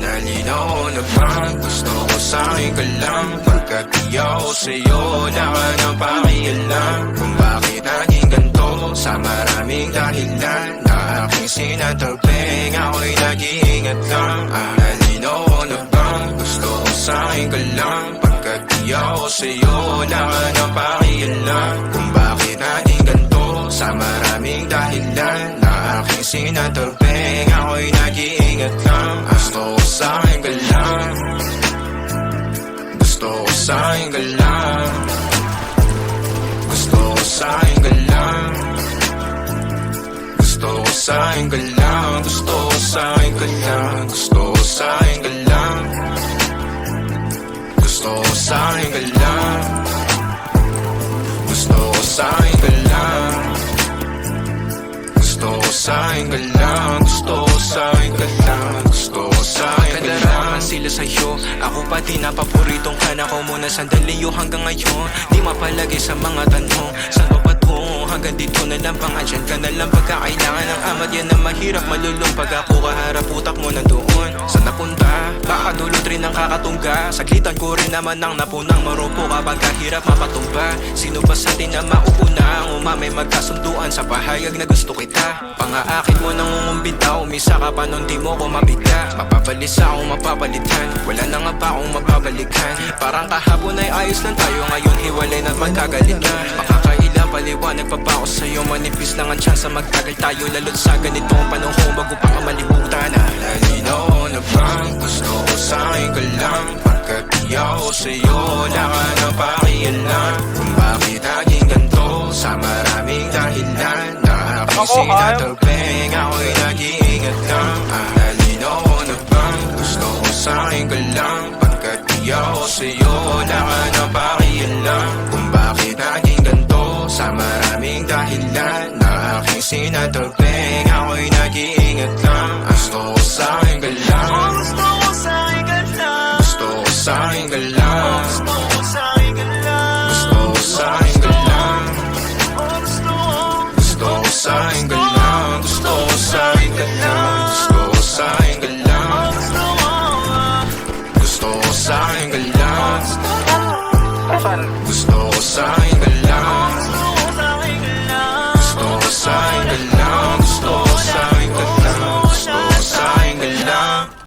Nalinaw na bang gusto ko sa'kin ka lang? Pagkat di ako sa'yo, wala ka nang pakialam. Kung bakit naging ganito, sa maraming dahilan na aking sinatagping, ako'y nag-iingat lang. Nalinaw na bang gusto ko sa'kin ka lang? Pagkat di ako sa'yo, wala ka nang pakialam. Kung bakit naging ganito, sa maraming dahilan na aking sinatagping, ako'y nag-iingat lang. Gusto ko sa'kin ka lang, gusto ko sa'kin ka lang, gusto ko sa'kin ka lang, gusto ko sa'kin ka lang, gusto ko sa'kin ka lang, gusto ko sa'kin ka lang, gusto ko sa'kin ka lang, gusto ko sa'kin ka lang, gusto ko sa'kin ka lang, gusto ko sa'kin ka lang, gusto ko sa'kin ka lang. Sila sa'yo, ako pati na paboritong ka na ko muna sandali yo hanggang ngayon. Di mapalagay sa mga tanong, saan pa patungo? Hanggang dito na lang, pang-andyan ka na lang pagkakailangan ng amat. Yan ang mahirap malulong pag ako kaharap, utak mo na doon. Saan napunta? Baka dulot rin ang kakatungga. Saglitan ko rin naman ang napunang marupo kapag kahirap mapatumba. Sino ba sa atin na mauuna ang umamay magkasunduan sa pahayag na gusto kita? Pangaakit mo nang umumbita, umisa ka pa nun di mo ko mabigla. Mapapalis akong mapapalitan, wala na nga ba akong mapabalikan? Parang kahapon ay ayos lang tayo, ngayon hiwalay na magkagalit na. Makakailang paliwanag pa ba ako sa'yo, manipis lang ang tsansa magtagal tayo. Lalo't sa ganitong panahon bago pa ka malimutan na. Nalinaw na bang gusto ko sa'kin ka lang? Pagkat di ako sa'yo, wala ka nang pakialam. Kung bakit naging ganito, sa maraming dahilan na aking sinatagping, ako'y nag-iingat lang. Nalinaw na bang gusto ko sa'kin ka lang? Pagkat di ako sa'yo, wala ka nang pakialam. Kung bakit naging ganito, sa maraming dahilan na aking sinatagping,